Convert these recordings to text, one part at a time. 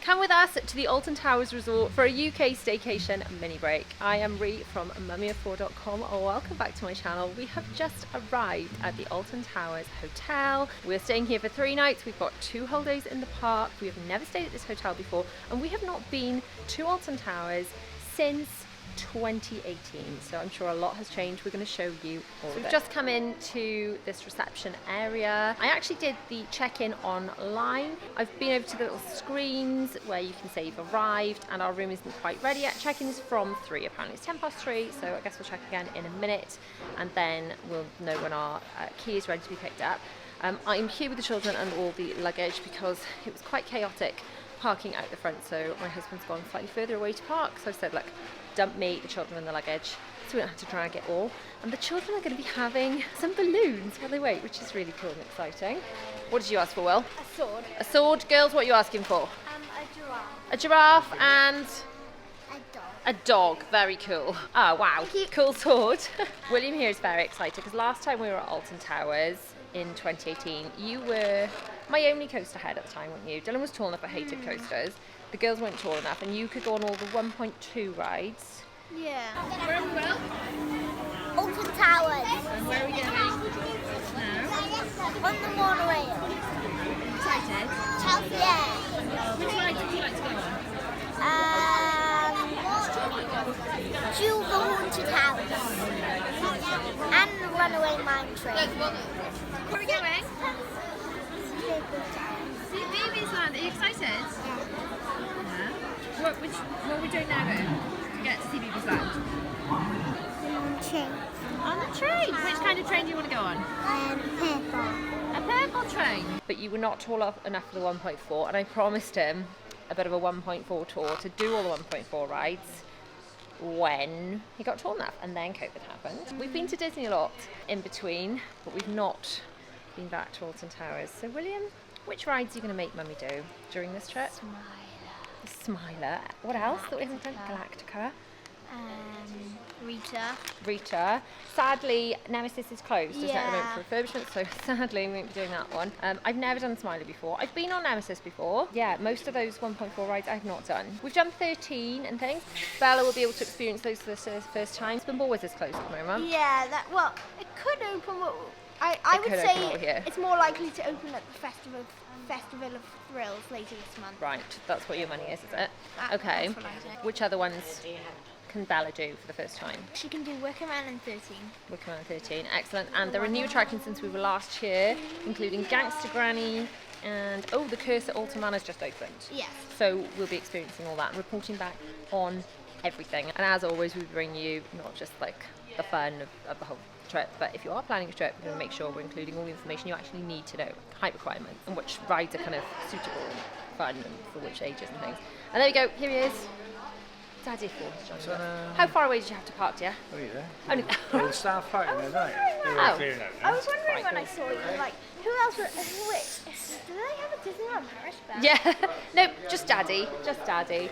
Come with us to the Alton Towers Resort for a UK staycation mini break. I am Ree from mummyof4.com. Welcome back to my channel. We have just arrived at the Alton Towers Hotel. We're staying here for 3 nights. We've got 2 whole days in the park. We have never stayed at this hotel before, and we have not been to Alton Towers since 2018, so I'm sure a lot has changed. We're going to show you all of it. We've just come into this reception area. I actually did the check-in online. I've been over to the little screens where you can say you've arrived, and our room isn't quite ready yet. Check-in is from 3, apparently it's 3:10, so I guess we'll check again in a minute, and then we'll know when our key is ready to be picked up. I'm here with the children and all the luggage because it was quite chaotic parking out the front, so my husband's gone slightly further away to park, so I said, look, dump me, the children and the luggage, so we don't have to drag it all. And the children are going to be having some balloons while they wait, which is really cool and exciting. What did you ask for, Will? A sword. A sword. Girls, what are you asking for? A giraffe. A giraffe and... A dog. a dog. Very cool. Oh, wow. Cool sword. William here is very excited because last time we were at Alton Towers in 2018, you were my only coaster head at the time, weren't you? Dylan was tall enough but hated coasters. The girls weren't tall enough, and you could go on all the 1.2 rides. Yeah. Where are we going? Alton Towers. And where are we going now? On the Monorail. Excited? Chelsea Air. Which ride would you like to go on? Jewel the Haunted House. And the Runaway Mine Train. Where are we going? See Baby's Land. Are you excited? Yeah. What are we doing now then to get to see Baby's Land? Train. On the train. Which kind of train do you want to go on? Purple. A purple train. But you were not tall enough for the 1.4, and I promised him a bit of a 1.4 tour to do all the 1.4 rides when he got tall enough, and then COVID happened. We've been to Disney a lot in between, but we've not been back to Alton Towers. So William, which rides are you going to make Mummy do during this trip? Smiler. What else that we haven't done? Galactica. Rita. Sadly, Nemesis is closed, isn't it, at the moment for refurbishment, so sadly we won't be doing that one. I've never done Smiler before. I've been on Nemesis before. Yeah, most of those 1.4 rides I've not done. We've done 13 and things. Bella will be able to experience those for the first time. Spinball is closed at the moment. Yeah, it could open. I would say it's more likely to open at the Festival of Thrills later this month. Right, that's what your money is it? Okay. That's what I think. Which other ones can Bella do for the first time? She can do Wickerman and 13. Wickerman 13, excellent. And there are new attractions since we were last year, including Gangster Granny and, the Curse at Alton Manor's just opened. Yes. So we'll be experiencing all that and reporting back on everything. And as always, we bring you not just like the fun of the whole trip, but if you are planning a trip, we're going to make sure we're including all the information you actually need to know, height requirements, and which rides are kind of suitable and fun and for which ages and things. And there we go, here he is. Daddy Force. How far away did you have to park, dear? Oh, yeah. Only... The staff parking there, right? I was wondering when I saw you, like, who else were... Wait, do they have a Disneyland Paris bag? Yeah, no, just Daddy.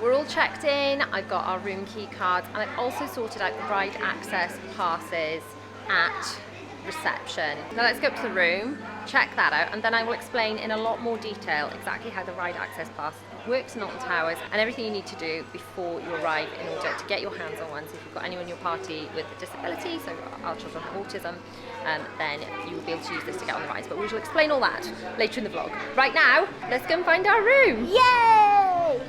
We're all checked in, I've got our room key cards, and I've also sorted out the ride access passes at reception. Now let's go up to the room, check that out, and then I will explain in a lot more detail exactly how the ride access pass works in Alton Towers and everything you need to do before you arrive in order to get your hands on one. So if you've got anyone in your party with a disability, so our children have autism, then you will be able to use this to get on the rides. But we shall explain all that later in the vlog. Right now, let's go and find our room. Yay!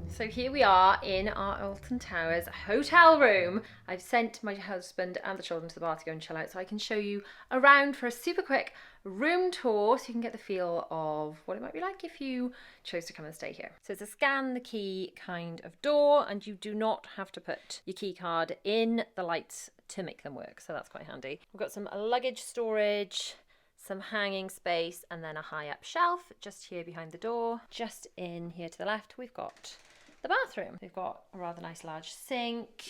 So here we are in our Alton Towers hotel room. I've sent my husband and the children to the bar to go and chill out so I can show you around for a super quick room tour so you can get the feel of what it might be like if you chose to come and stay here. So it's a scan the key kind of door, and you do not have to put your key card in the lights to make them work, so that's quite handy. We've got some luggage storage, some hanging space, and then a high up shelf just here behind the door. Just in here to the left we've got the bathroom. We've got a rather nice large sink,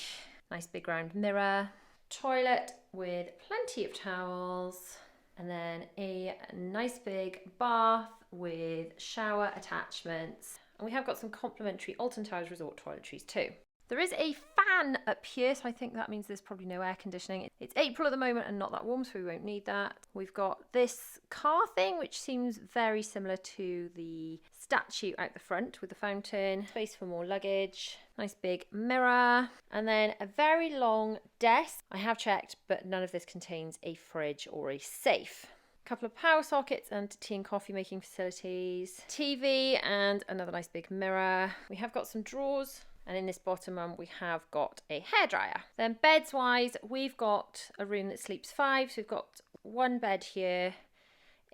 nice big round mirror, toilet with plenty of towels, and then a nice big bath with shower attachments. And we have got some complimentary Alton Towers Resort toiletries too. There is a fan up here, so I think that means there's probably no air conditioning. It's April at the moment and not that warm, so we won't need that. We've got this car thing, which seems very similar to the statue out the front with the fountain. Space for more luggage. Nice big mirror. And then a very long desk. I have checked, but none of this contains a fridge or a safe. A couple of power sockets and tea and coffee making facilities. TV and another nice big mirror. We have got some drawers. And in this bottom one, we have got a hairdryer. Then beds wise, we've got a room that sleeps 5. So we've got one bed here,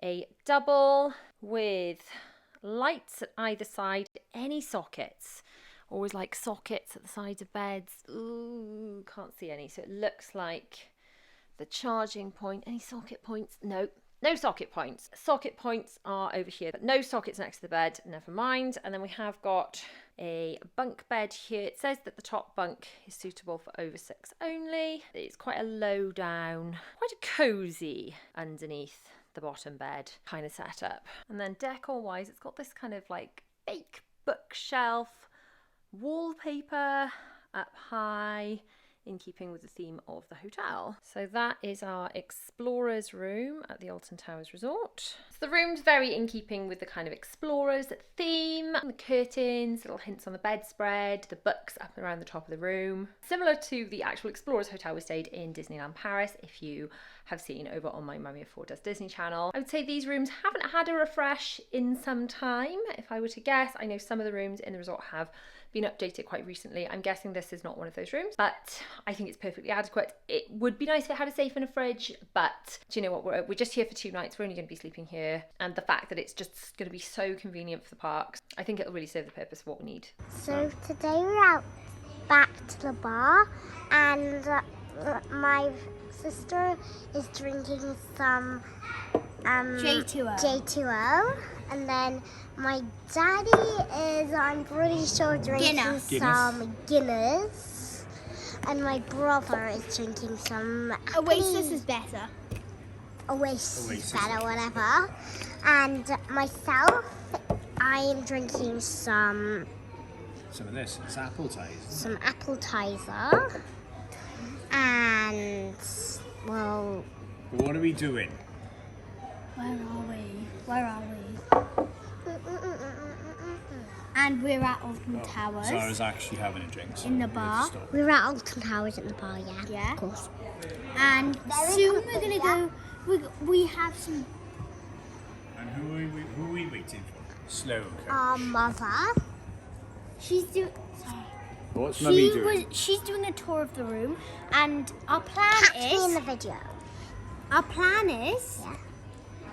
a double with lights at either side, any sockets. Always like sockets at the sides of beds. Ooh, can't see any. So it looks like the charging point. Any socket points? No. No socket points. Socket points are over here, but no sockets next to the bed, never mind. And then we have got a bunk bed here. It says that the top bunk is suitable for over 6 only. It's quite a low down, quite a cozy underneath the bottom bed kind of setup. And then decor wise, it's got this kind of like fake bookshelf, wallpaper up high, in keeping with the theme of the hotel. So that is our explorer's room at the Alton Towers Resort. So the room's very in keeping with the kind of explorers theme. The curtains, little hints on the bedspread, the books up and around the top of the room. Similar to the actual explorer's hotel we stayed in Disneyland Paris, if you have seen over on my Mummy of 4 Does Disney channel. I would say these rooms haven't had a refresh in some time, if I were to guess. I know some of the rooms in the resort have been updated quite recently. I'm guessing this is not one of those rooms, but I think it's perfectly adequate. It would be nice if it had a safe and a fridge, but do you know what? We're just here for 2 nights. We're only going to be sleeping here. And the fact that it's just going to be so convenient for the parks, I think it'll really serve the purpose of what we need. So today we're out back to the bar, and my sister is drinking some J2O, and then my daddy is, I'm pretty sure, drinking some Guinness, and my brother is drinking some Oasis is better. Oasis better, whatever. And myself, I am drinking some of this. It's appetizer. Some appetizer. And, well... But what are we doing? Where are we? And we're at Alton Towers. Zara's actually having a drink. So in the bar. We're at Alton Towers in the bar, yeah. Yeah. Of course. And soon we're going to go... We have some... And who are we waiting for? Slow. Our mother. She's doing... Sorry. What's Mummy doing? She's doing a tour of the room, and our plan is... in the video. Our plan is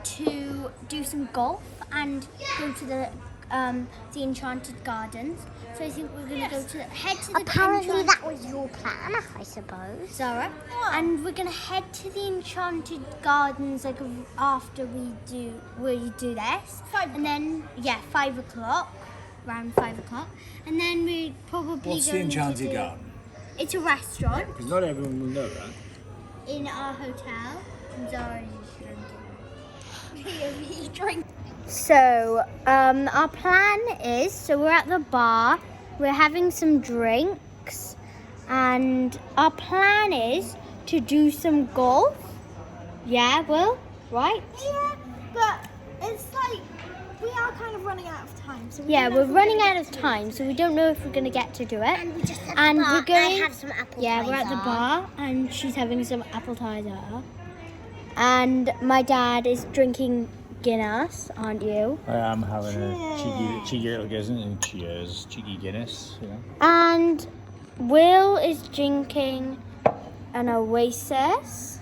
to do some golf and go to the Enchanted Gardens. So I think we're going to go to head to the... Apparently that was your plan, I suppose. Zara. And we're going to head to the Enchanted Gardens like after we do this. 5 and then, 5 o'clock. Around 5 o'clock. And then we probably What's the Enchanted Garden? It's a restaurant. Because not everyone will know that. In our hotel. Zara is drinking. So, our plan is, so we're at the bar, we're having some drinks, and our plan is to do some golf. Yeah, Will? Right? Yeah, but it's like, we are kind of running out of time. So we're running out of time, so we don't know if we're going to get to do it. And we just we're going to have some appetizer. Yeah, we're at the bar, and she's having some appetizer. And my dad is drinking Guinness, aren't you? I am having a cheeky little Guinness, and cheers, cheeky Guinness, you know. And Will is drinking an Oasis.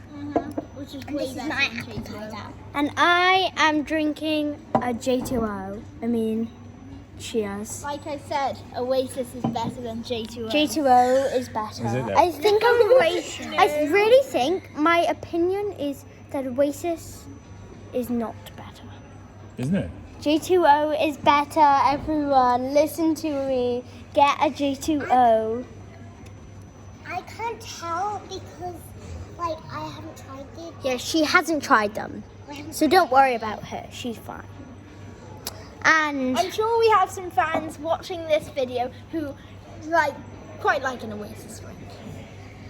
Which is way better than J2O. And I am drinking a J2O. I mean, cheers. Like I said, Oasis is better than J2O. J2O is better. Is it though? I really think my opinion is that Oasis is not better. Isn't it? J2O is better, everyone. Listen to me. Get a J2O. I can't tell because, like, I haven't tried it. Yeah, she hasn't tried them. So don't worry about her. She's fine. And I'm sure we have some fans watching this video who quite like an Oasis drink.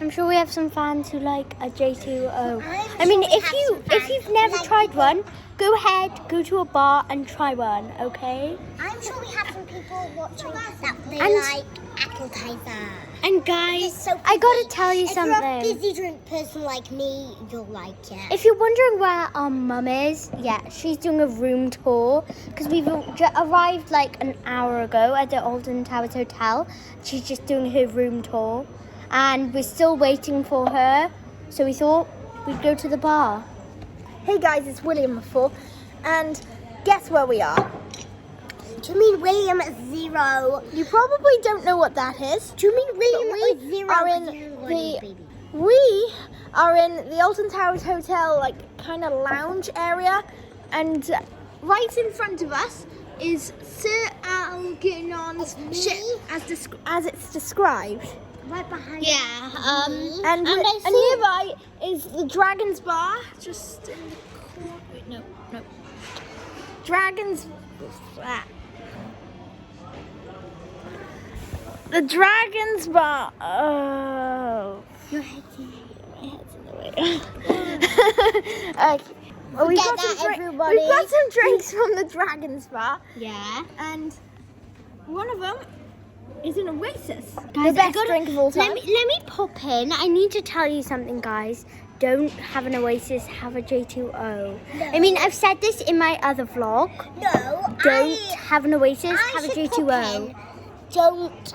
I'm sure we have some fans who like a J2O. I mean, if you've never tried one, go ahead, go to a bar and try one, okay? I'm sure we have some people watching that they And- like appetizer. And guys, It's so I gotta fizzy. tell you If you're a something. fizzy drink person like me, you'll like it. If you're wondering where our mum is, yeah, she's doing a room tour because we've arrived like an hour ago at the Alton Towers Hotel. She's just doing her room tour, and we're still waiting for her. So we thought we'd go to the bar. Hey guys, it's William before, and guess where we are? Do you mean William at 0? You probably don't know what that is. Do you mean William But at 0? are in We are in the Alton Towers Hotel, like kind of lounge area, and right in front of us is Sir Algernon's ship, as it's described. Right behind Yeah, And I see- nearby is the Dragon's Bar, just in the corner. Wait, no. Dragon's. The Dragon's Bar. Oh. your head's in My head's in the way. Okay. Well, we've Forget got that, some everybody. We've got some drinks from the Dragon's Bar, Yeah. and one of them is an Oasis. Guys, the I best gotta- drink of all time. Let me pop in. I need to tell you something, guys. Don't have an Oasis, have a J2O. I mean, I've said this in my other vlog. No, Don't have an Oasis, I have a should J2O. pop in. Don't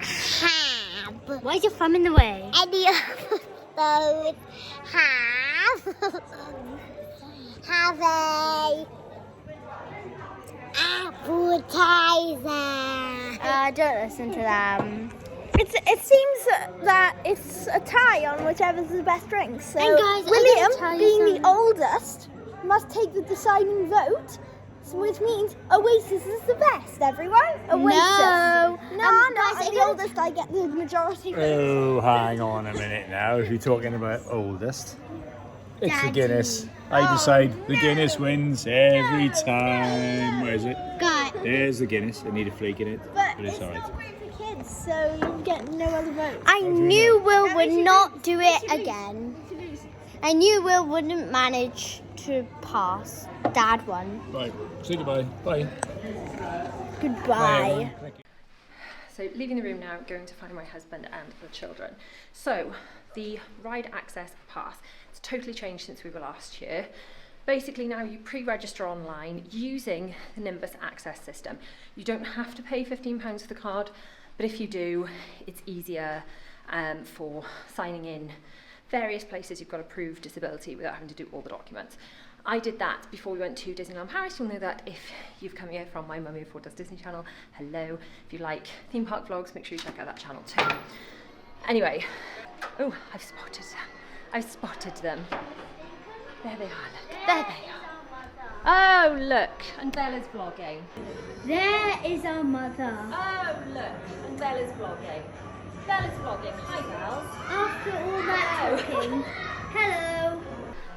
have Why is your thumb in the way? any of those. Have a appetizer. Don't listen to them. It seems that it's a tie on whichever's the best drink. So And guys, I'm William, gonna tell you being something. the oldest, must take the deciding vote. So which means Oasis is the best, everyone. Oasis. No. No, Guys, I'm the oldest. I get the majority vote. Oh, hang on a minute now. If you're talking about oldest, it's the Guinness. I decide the Guinness wins every time. Where is it? Guys, There's the Guinness. I need a flake in it, But but it's it's alright. not great for kids, so you get no other vote. I knew Will That would makes you not lose. do Makes it you lose. again. Makes you lose. I knew Will wouldn't manage to pass. Dad won. Right, say goodbye. Bye. Goodbye. So leaving the room now, going to find my husband and the children. So the ride access pass, it's totally changed since we were last year. Basically now you pre-register online using the Nimbus access system. You don't have to pay £15 for the card, but if you do, it's easier for signing in various places. You've got approved disability without having to do all the documents. I did that before we went to Disneyland Paris. You'll know that if you've come here from my Mummy of Four Does Disney channel. Hello. If you like theme park vlogs, make sure you check out that channel too. Anyway, oh, I've spotted them. There they are, look. There they are. Oh, look. And Bella's vlogging. There is our mother. Oh, look. And Bella's vlogging. Bella's vlogging. Hi, Belle. After all that talking. Hello.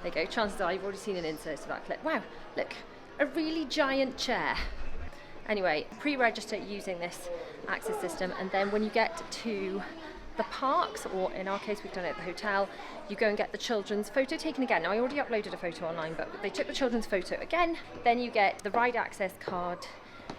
There you go. Chances are you've already seen an insert of that clip. Wow, look. A really giant chair. Anyway, pre-register using this access system, and then when you get to the parks, or in our case we've done it at the hotel, you go and get the children's photo taken again. Now I already uploaded a photo online, but they took the children's photo again. Then you get the ride access card,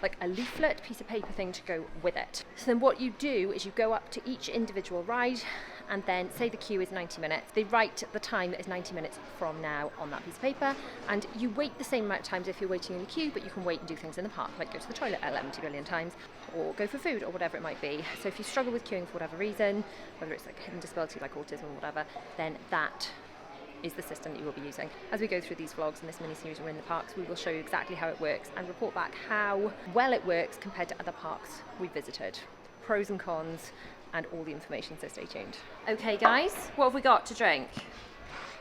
like a leaflet, piece of paper thing to go with it. So then what you do is you go up to each individual ride, and then say the queue is 90 minutes. They write the time that is 90 minutes from now on that piece of paper, and you wait the same amount of times if you're waiting in the queue, but you can wait and do things in the park, like go to the toilet 11 billion times, or go for food, or whatever it might be. So if you struggle with queuing for whatever reason, whether it's like hidden disability like autism or whatever, then that is the system that you will be using. As we go through these vlogs and this mini-series we're in the parks, we will show you exactly how it works and report back how well it works compared to other parks we visited. Pros and cons, and all the information, so stay tuned. Okay guys, what have we got to drink?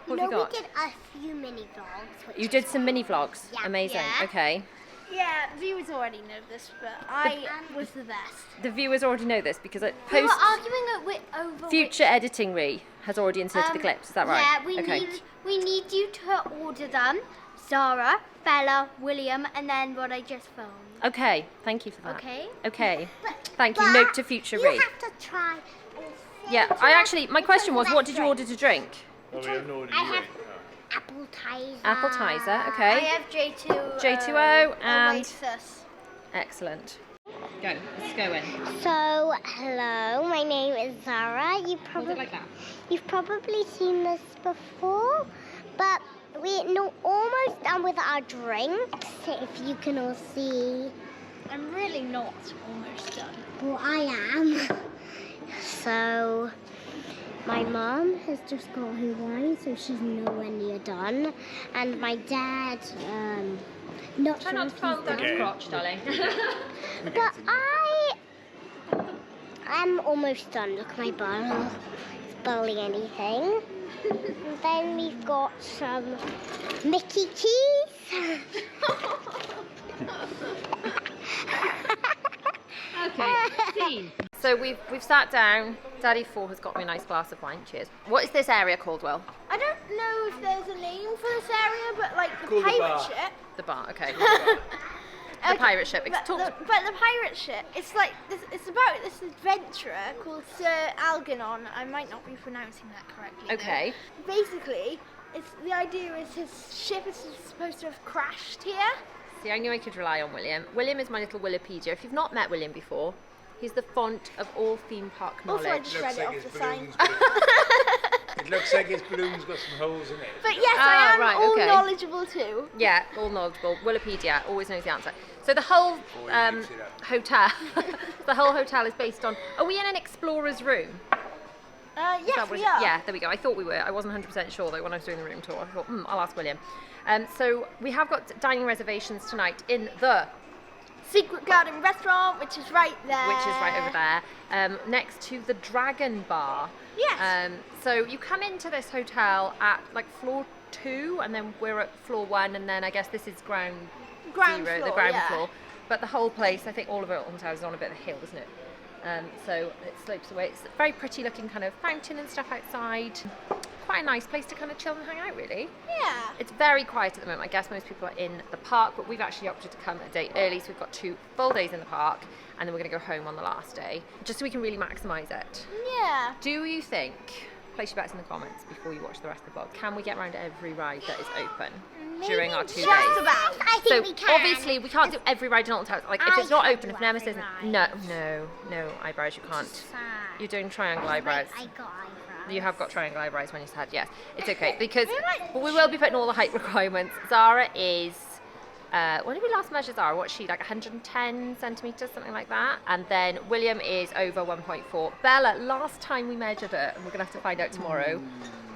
What have you got? We did a few mini vlogs. which You is did some mini vlogs. Yeah. Amazing. Yeah. Okay. Yeah, viewers already know this, but I was the best. The viewers already know this because it We were post arguing over future editing has already inserted the clips. Is that right? Yeah, okay. we need you to order them. Zara, Bella, William, and then what I just filmed. Okay, thank you for that. Okay. Okay, thank you. Note to future You Ree. have to try. Yeah, my question was, what did you order to drink? Well, we haven't ordered I you have yet. appetizer. Appetizer, I okay. have J2. J2O and- Oasis. Excellent. Go, let's go in. So, hello, my name is Zara. Hold it like that. You've probably seen this before, but we're almost done with our drinks, if you can all see. I'm really not almost done. Well, I am. So, my mum has just got her wine, so she's nowhere near done. And my dad, not Try sure not if to fall he's down done. his crotch, darling. But I'm almost done. Look, my bottle. It's barely anything. And then we've got some Mickey cheese. Okay, scene. So we've sat down. Daddy 4 has got me a nice glass of wine. Cheers. What is this area called, Will? I don't know if there's a name for this area, but like the Called the pirate bar. ship. The bar, okay. The pirate ship. But the pirate ship, it's like this. It's about this adventurer called Sir Algernon. I might not be pronouncing that correctly. though. Okay. Basically, the idea is his ship is supposed to have crashed here. See, I knew I could rely on William. William is my little Wikipedia. If you've not met William before, he's the font of all theme park Also, I knowledge. just read it off the sign. It looks like his balloon's got some holes in it. But yes, Ah, I am right, all okay. knowledgeable too. Yeah, all knowledgeable. Wikipedia always knows the answer. So the whole hotel, the whole hotel is based on. Are we in an explorer's room? Is Yes, that what we it- are. Yeah, there we go. I thought we were. I wasn't 100% sure though when I was doing the room tour. I thought, I'll ask William. So we have got dining reservations tonight in the, Secret Garden Restaurant, which is right there. which is right over there, next to the Dragon Bar. Yes. So you come into this hotel at like floor 2, and then we're at floor 1, and then I guess this is ground Ground zero, the floor, ground yeah. floor. But the whole place, I think all of it on Towers is on a bit of a hill, isn't it? So it slopes away. It's a very pretty looking kind of fountain and stuff outside. Quite a nice place to kind of chill and hang out, really. Yeah. It's very quiet at the moment. I guess most people are in the park, but we've actually opted to come a day early, so we've got 2 full days in the park, and then we're going to go home on the last day, just so we can really maximise it. Yeah. Do you think, place your bets in the comments before you watch the rest of the vlog, can we get around every ride that is open during our 2 days? Just about. I So think we can. obviously we can't do every ride in Alton Towers. Like if I it's not can open, do if Nemesis every isn't, ride. no eyebrows, you can't. Sad. You're doing triangle eyebrows. I got eyebrows. You have got triangle eyebrows when you said yes. It's okay because We might- but we will be putting all the height requirements. Zara is. When did we last measure Zara? What's she, like 110 centimetres, something like that? And then William is over 1.4. Bella, last time we measured her, and we're going to have to find out tomorrow,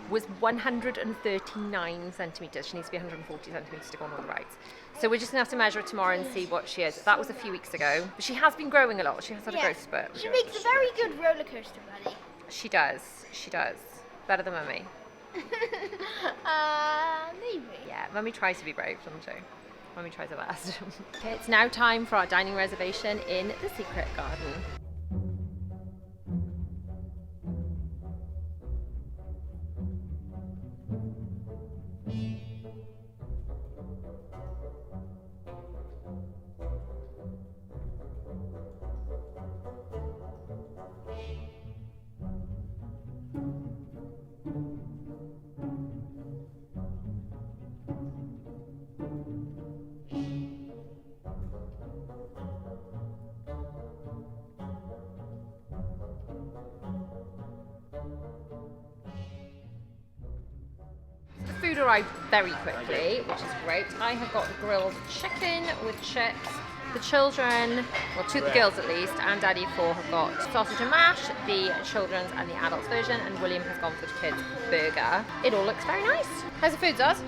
was 139 centimetres. She needs to be 140 centimetres to go on all the rides. So we're just going to have to measure her tomorrow and see what she is. That was a few weeks ago. But she has been growing a lot. She has had a growth spurt. She makes a very good roller coaster buddy. She does. She does. Better than Mummy. Maybe. Yeah, Mummy tries to be brave, doesn't she? Mummy tries her best. Okay, it's now time for our dining reservation in the Secret Garden. The food arrived very quickly, which is great. I have got grilled chicken with chips. The children, well, 2 of the girls at least, and Daddy 4 have got sausage and mash, the children's and the adults version, and William has gone for the kids' burger. It all looks very nice. How's the food, Zaz?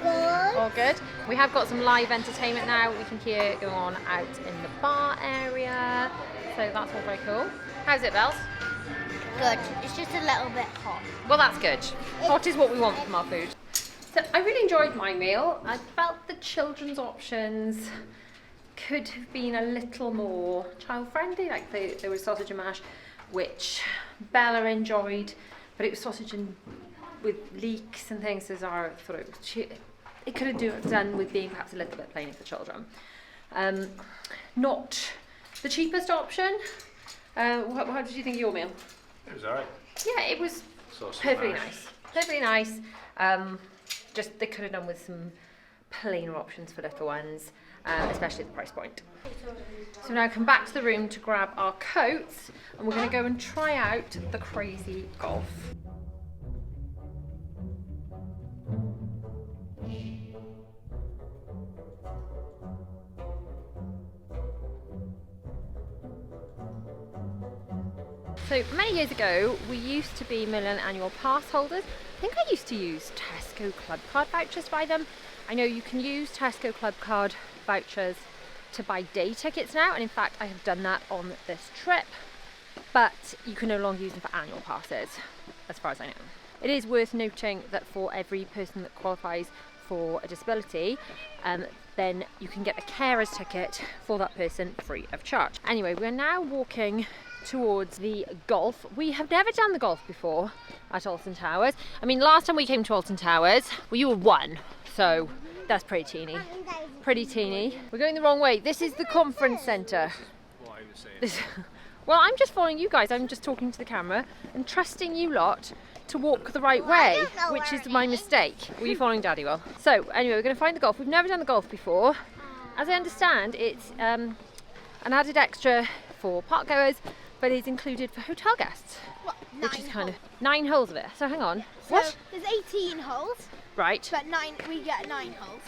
Good. All good. We have got some live entertainment now. We can hear it going on out in the bar area. So that's all very cool. How's it, Bells? Good. It's just a little bit hot. Well, that's good. Hot is what we want from our food. So I really enjoyed my meal. I felt the children's options could have been a little more child-friendly. Like there was sausage and mash, which Bella enjoyed, but it was sausage and with leeks and things. So Zara thought it could have done with being perhaps a little bit plain for children. Not the cheapest option. How did you think of your meal? It was alright. Yeah, it was perfectly nice. Perfectly nice. Just they could have done with some plainer options for little ones, especially at the price point. So now come back to the room to grab our coats, and we're going to go and try out the crazy golf. So many years ago, we used to be Milan annual pass holders. I think I used to use Tesco Club Card vouchers to buy them. I know you can use Tesco Club Card vouchers to buy day tickets now, and in fact I have done that on this trip, but you can no longer use them for annual passes, as far as I know. It is worth noting that for every person that qualifies for a disability, then you can get a carer's ticket for that person free of charge. Anyway, we're now walking towards the golf. We have never done the golf before at Alton Towers. I mean, last time we came to Alton Towers, well, you were one, so that's pretty teeny. Pretty teeny. We're going the wrong way. This is the conference centre. What I was saying. Well, I'm just following you guys. I'm just talking to the camera and trusting you lot to walk the right way, which is my mistake. Were you following Daddy well? So anyway, we're going to find the golf. We've never done the golf before. As I understand, it's an added extra for park goers, but it's included for hotel guests, which is kind of 9 holes of it. So hang on. So what? There's 18 holes, Right. but we get 9 holes.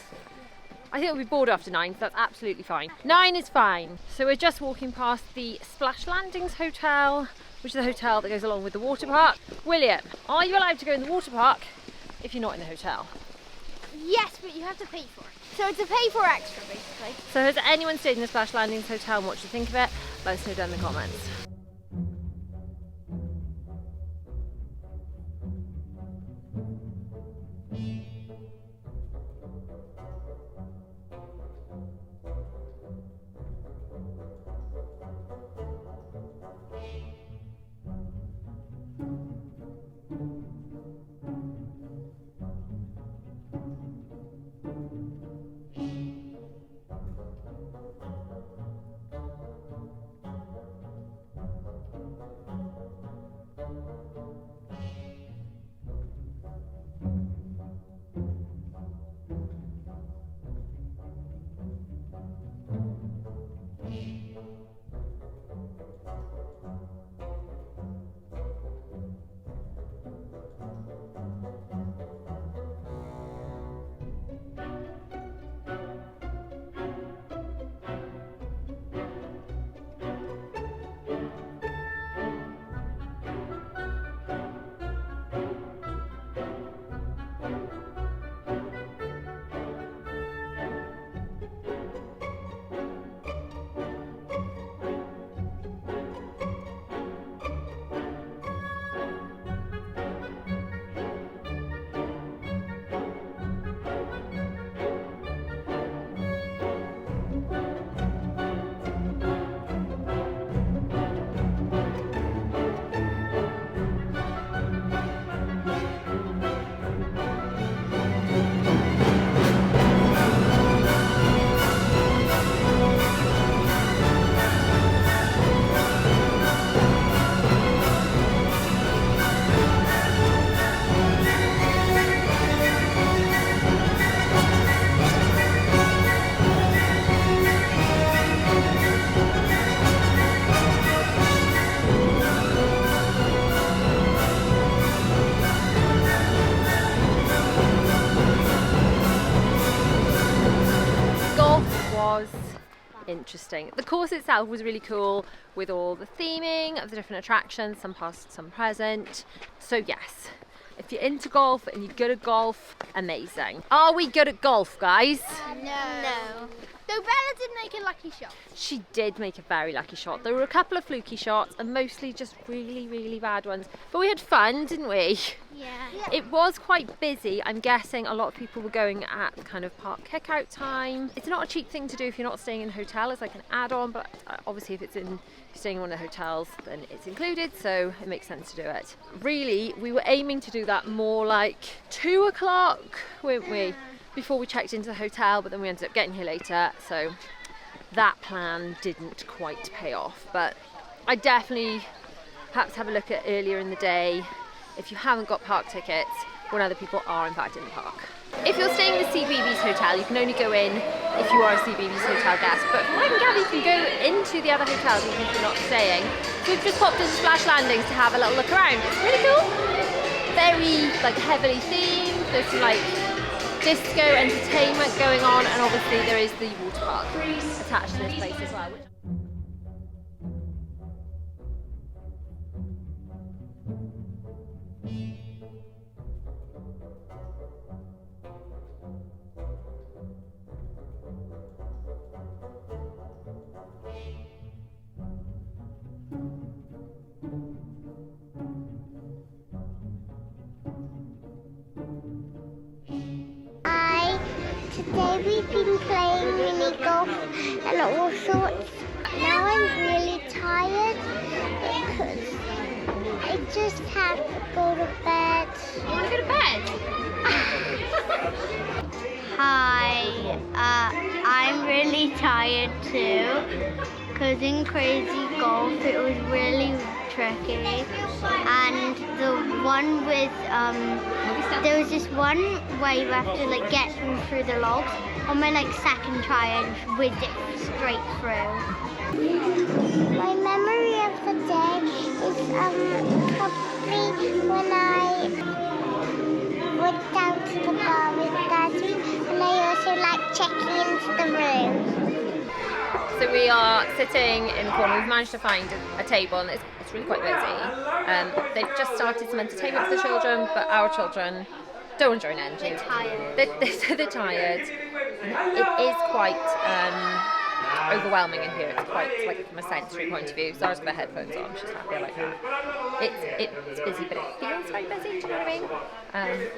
I think we'll be bored after 9, so that's absolutely fine. 9 is fine. So we're just walking past the Splash Landings Hotel, which is the hotel that goes along with the water park. William, are you allowed to go in the water park if you're not in the hotel? Yes, but you have to pay for it. So it's a pay for extra, basically. So has anyone stayed in the Splash Landings Hotel and what do you think of it? Let us know down in the comments. Interesting. The course itself was really cool with all the theming of the different attractions, some past, some present. So yes, if you're into golf and you're good at golf, amazing. Are we good at golf, guys? No. Though Bella did make a lucky shot. She did make a very lucky shot. There were a couple of fluky shots and mostly just really, really bad ones. But we had fun, didn't we? Yeah. It was quite busy. I'm guessing a lot of people were going at kind of park kick-out time. It's not a cheap thing to do if you're not staying in a hotel. It's like an add-on, but obviously if it's staying in one of the hotels, then it's included, so it makes sense to do it. Really, we were aiming to do that more like 2 o'clock, weren't we? Before we checked into the hotel, but then we ended up getting here later, so that plan didn't quite pay off. But I definitely perhaps have a look at earlier in the day if you haven't got park tickets when other people are in fact in the park. If you're staying in the CBeebies hotel, you can only go in if you are a CBeebies hotel guest, but from what I can gather, you can go into the other hotels even if you're not staying. So we've just popped into Splash Landings to have a little look around. It's really cool. Very like heavily themed. There's some like disco entertainment going on, and obviously there is the water park attached to this place as well. Today we've been playing mini golf and all sorts. Now I'm really tired because I just have to go to bed. You want to go to bed? Hi, I'm really tired too, because in Crazy Golf it was really tricky, and the one with, there was this one where you have to like get through the logs. On my like second try I just whizzed it straight through. My memory of the day is probably when I went down to the bar with Daddy, and I also like checking into the room. So we are sitting in the corner. We've managed to find a table, and it's really quite busy. They've just started some entertainment for the children, but our children don't want to join in. They're tired. They're tired. It is quite overwhelming in here. It's quite like from a sensory point of view. Zara's got her headphones on. She's happy like that. It's busy, but it feels very busy. Do you know what I mean?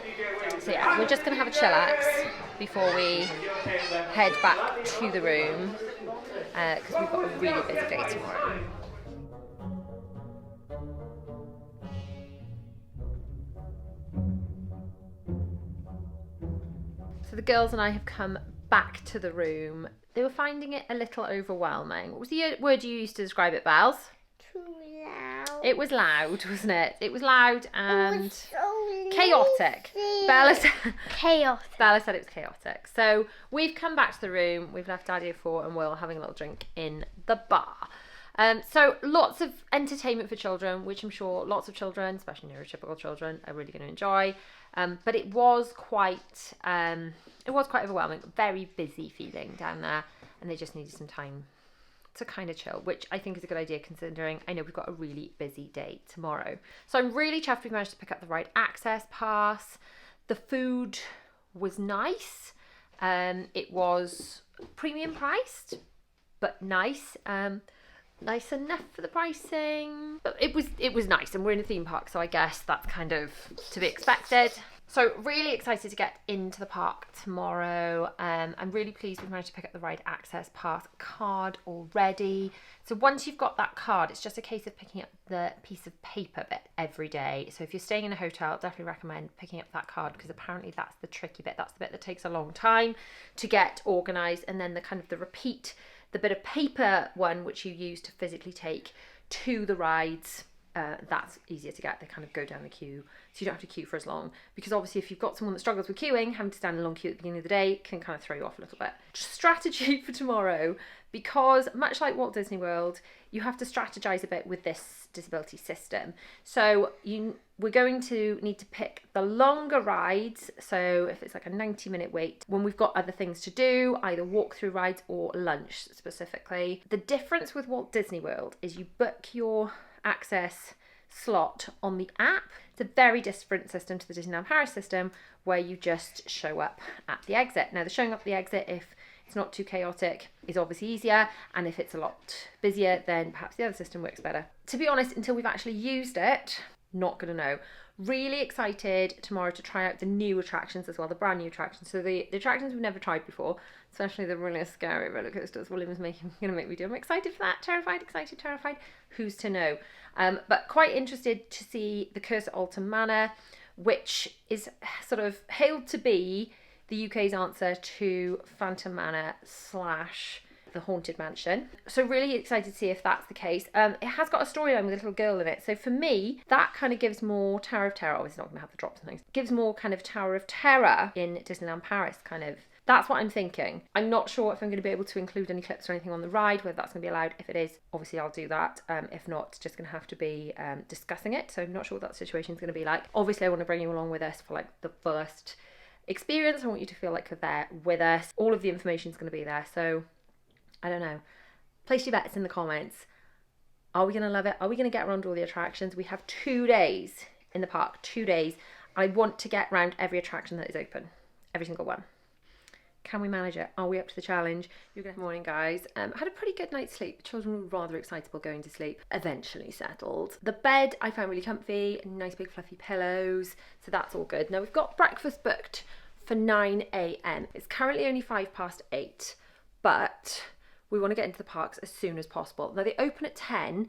So yeah, we're just gonna have a chillax before we head back to the room because we've got a really busy day tomorrow. So the girls and I have come back to the room. They were finding it a little overwhelming. What was the word you used to describe it, Bells? Too loud. It was loud, wasn't it? It was loud and So chaotic. lazy. Bella said, Chaos. Bella said it was chaotic. So we've come back to the room. We've left Daddy for and Will having a little drink in the bar. So lots of entertainment for children, which I'm sure lots of children, especially neurotypical children, are really going to enjoy. But it was quite overwhelming, very busy feeling down there, and they just needed some time to kind of chill, which I think is a good idea considering I know we've got a really busy day tomorrow. So I'm really chuffed we managed to pick up the right access pass. The food was nice. It was premium priced, but nice. Nice enough for the pricing. But it was nice, and we're in a theme park, so I guess that's kind of to be expected. So really excited to get into the park tomorrow. I'm really pleased we've managed to pick up the right access pass card already. So once you've got that card, it's just a case of picking up the piece of paper bit every day. So if you're staying in a hotel, definitely recommend picking up that card, because apparently that's the tricky bit. That's the bit that takes a long time to get organised, and then the kind of the repeat, the bit of paper one which you use to physically take to the rides, that's easier to get. They kind of go down the queue, so you don't have to queue for as long, because obviously if you've got someone that struggles with queuing, having to stand in a long queue at the beginning of the day can kind of throw you off a little bit. Strategy for tomorrow, because much like Walt Disney World, you have to strategize a bit with this disability system. So we're going to need to pick the longer rides. So if it's like a 90-minute wait, when we've got other things to do, either walk through rides or lunch specifically. The difference with Walt Disney World is you book your access slot on the app. It's a very different system to the Disneyland Paris system, where you just show up at the exit. Now, the showing up at the exit, if it's not too chaotic, is obviously easier, and if it's a lot busier, then perhaps the other system works better. To be honest, until we've actually used it, not gonna know. Really excited tomorrow to try out the new attractions as well, the brand new attractions. So the attractions we've never tried before, especially the really scary roller coasters William's gonna make me do. I'm excited for that. Terrified, excited, terrified. Who's to know? But quite interested to see the Curse at Alton Manor, which is sort of hailed to be the UK's answer to Phantom Manor / the Haunted Mansion. So really excited to see if that's the case. It has got a storyline with a little girl in it. So for me, that kind of gives more Tower of Terror. Obviously not going to have the drops and things. Gives more kind of Tower of Terror in Disneyland Paris kind of. That's what I'm thinking. I'm not sure if I'm going to be able to include any clips or anything on the ride, whether that's going to be allowed. If it is, obviously I'll do that. If not, just going to have to be discussing it. So I'm not sure what that situation is going to be like. Obviously I want to bring you along with us for like the first experience. I want you to feel like you're there with us. All of the information is going to be there. So I don't know. Place your bets in the comments. Are we going to love it? Are we going to get around all the attractions? We have 2 days in the park, 2 days. I want to get around every attraction that is open. Every single one. Can we manage it? Are we up to the challenge? Good morning, guys. Had a pretty good night's sleep. The children were rather excitable going to sleep. Eventually settled. The bed I found really comfy. Nice big fluffy pillows. So that's all good. Now we've got breakfast booked for 9 a.m. It's currently only 8:05, but we want to get into the parks as soon as possible. Now they open at 10,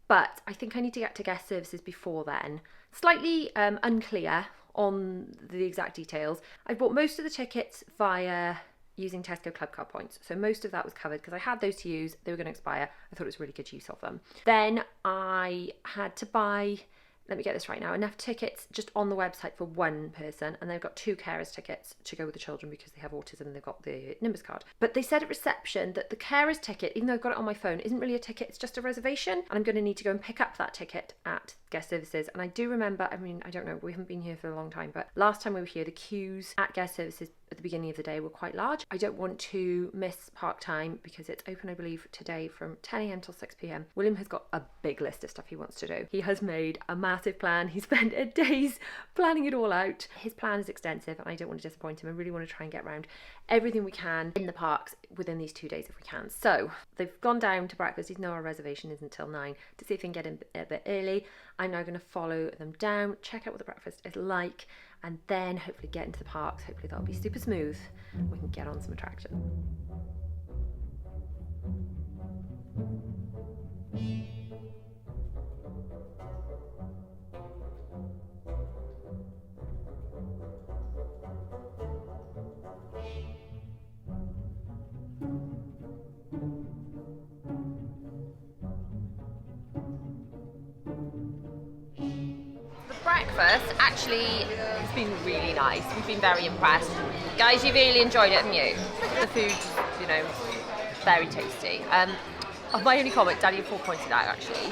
but I think I need to get to guest services before then. Slightly unclear on the exact details. I bought most of the tickets via using Tesco Club Card points, so most of that was covered because I had those to use. They were going to expire. I thought it was really good use of them. Then I had to buy, let me get this right now, enough tickets just on the website for one person, and they've got 2 carers tickets to go with the children because they have autism and they've got the Nimbus card. But they said at reception that the carers ticket, even though I've got it on my phone, isn't really a ticket, it's just a reservation, and I'm going to need to go and pick up that ticket at guest services. And I do remember, I mean, I don't know, we haven't been here for a long time, but last time we were here, the queues at guest services at the beginning of the day were quite large. I don't want to miss park time because it's open, I believe, today from 10 a.m. till 6 p.m. William has got a big list of stuff he wants to do. He has made a massive plan. He spent days planning it all out. His plan is extensive and I don't want to disappoint him. I really want to try and get around everything we can in the parks within these 2 days if we can. So they've gone down to breakfast. Even though our reservation isn't until 9, to see if they can get in a bit early. I'm now going to follow them down, check out what the breakfast is like, and then hopefully get into the parks. Hopefully that'll be super smooth. We can get on some attraction. Breakfast actually has been really nice. We've been very impressed. Guys, you've really enjoyed it, haven't you? The food's, you know, very tasty. My only comment, Daddy had 4 pointed out actually,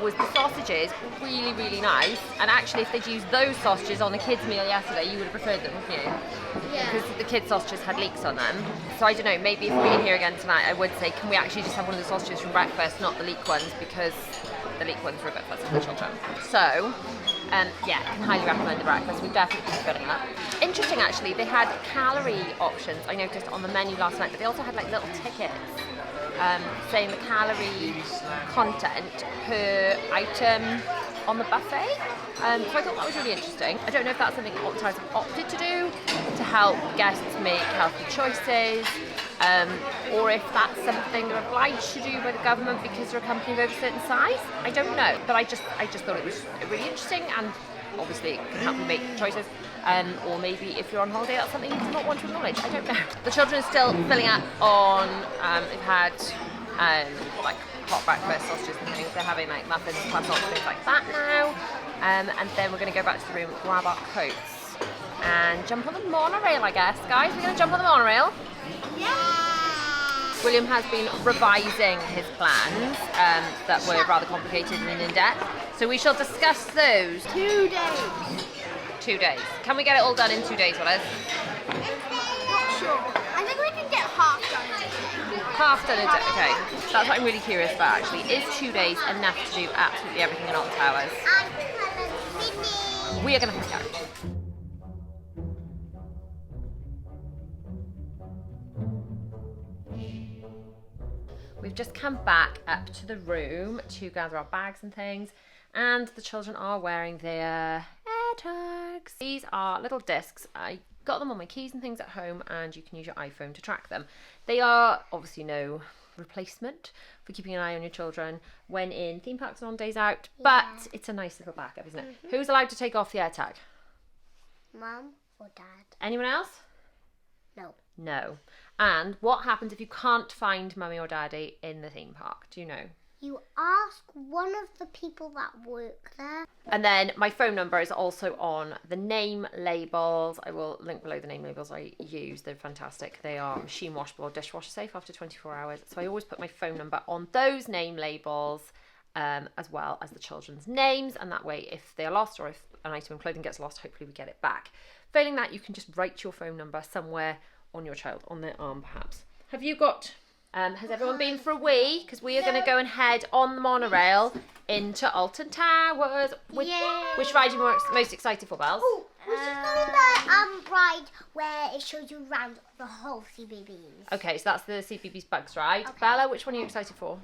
was the sausages were really, really nice. And actually, if they'd used those sausages on the kids' meal yesterday, you would have preferred them, wouldn't you? Yeah. Because the kids' sausages had leeks on them. So I don't know, maybe if we were here again tonight, I would say, can we actually just have one of the sausages from breakfast, not the leek ones, because the leek ones were a bit fuzzy for the children. So, yeah, can highly recommend the breakfast. We've definitely been filling up. Interesting actually, they had calorie options, I noticed, on the menu last night, but they also had like little tickets saying the calorie content per item on the buffet. So I thought that was really interesting. I don't know if that's something Alton Towers have opted to do to help guests make healthy choices, or if that's something they're obliged to do by the government because they're a company of over a certain size. I don't know, but I just thought it was really interesting, and obviously it can help you make choices. Or maybe if you're on holiday, that's something you do not want to acknowledge. I don't know. The children are still filling up on, they've had like hot breakfast, sausages and things. They're having like muffins, croissants, things like that now. And then we're going to go back to the room, grab our coats, and jump on the monorail, I guess. Guys, we're going to jump on the monorail. Yeah! William has been revising his plans that were rather complicated and in-depth. So we shall discuss those. 2 days. 2 days. Can we get it all done in 2 days, Willis? Not sure. I think we can get half done in a day. Half done in a day, okay. That's what I'm really curious about actually. Is 2 days enough to do absolutely everything in Alton Towers? We are going to find out. We've just come back up to the room to gather our bags and things, and the children are wearing their AirTags. These are little discs. I got them on my keys and things at home, and you can use your iPhone to track them. They are obviously no replacement for keeping an eye on your children when in theme parks and on days out, but it's a nice little backup, isn't it? Mm-hmm. Who's allowed to take off the AirTag? Mum or Dad? Anyone else? No. No. And what happens if you can't find mummy or daddy in the theme park? Do you know? You ask one of the people that work there. And then my phone number is also on the name labels. I will link below the name labels I use. They're fantastic. They are machine washable or dishwasher safe after 24 hours. So I always put my phone number on those name labels, as well as the children's names. And that way, if they are lost or if an item of clothing gets lost, hopefully we get it back. Failing that, you can just write your phone number somewhere on your child, on their arm perhaps. Have you got... has everyone been for a wee? Because we are going to go and head on the monorail into Alton Towers. Which ride are you most excited for, Bells? Oh, we should go on the ride where it shows you around the whole CBBS. Okay, so that's the CBeebies Bugs ride. Okay. Bella, which one are you excited for?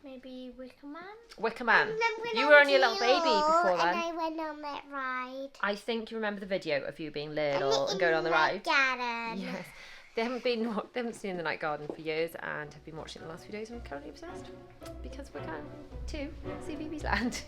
Maybe Wicker Man? Wicker Man. When You I were was only a little baby before and then. I went on that ride. I think you remember the video of you being little and going on the ride. Garden. Yes. They haven't seen The Night Garden for years and have been watching it the last few days and I'm currently obsessed because we're going to CBeebies Land.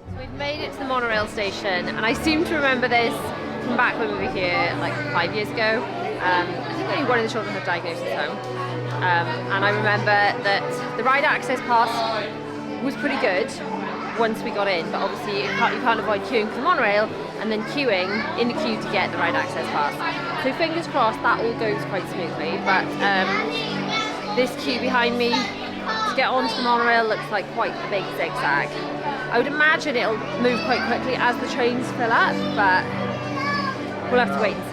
So we've made it to the monorail station and I seem to remember this from back when we were here like 5 years ago. I think only one of the children had diagnosis at home. And I remember that the ride access pass was pretty good once we got in, but obviously you can't avoid queuing for the monorail and then queuing in the queue to get the ride access pass. So fingers crossed that all goes quite smoothly, but this queue behind me to get onto the monorail looks like quite a big zigzag. I would imagine it'll move quite quickly as the trains fill up, but we'll have to wait and see.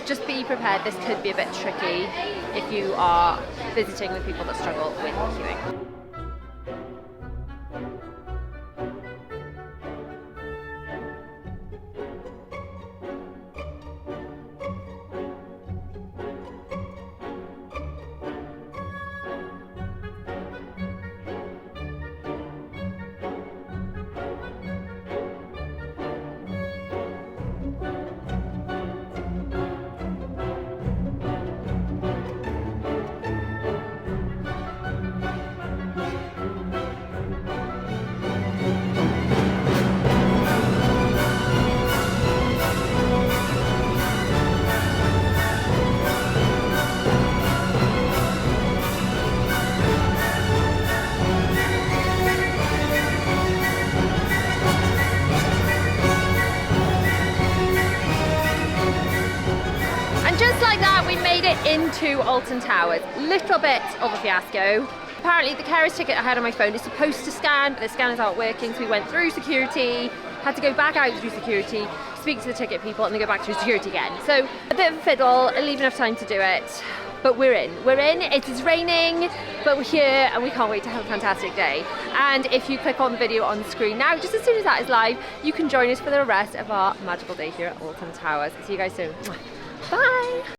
Just be prepared, this could be a bit tricky if you are visiting with people that struggle with queuing. Into Alton Towers. Little bit of a fiasco. Apparently the carer's ticket I had on my phone is supposed to scan, but the scanners aren't working, so we went through security, had to go back out through security, speak to the ticket people, and then go back through security again. So a bit of a fiddle, it'll leave enough time to do it, but we're in. It is raining, but we're here and we can't wait to have a fantastic day. And if you click on the video on the screen now, just as soon as that is live, you can join us for the rest of our magical day here at Alton Towers. See you guys soon. Bye!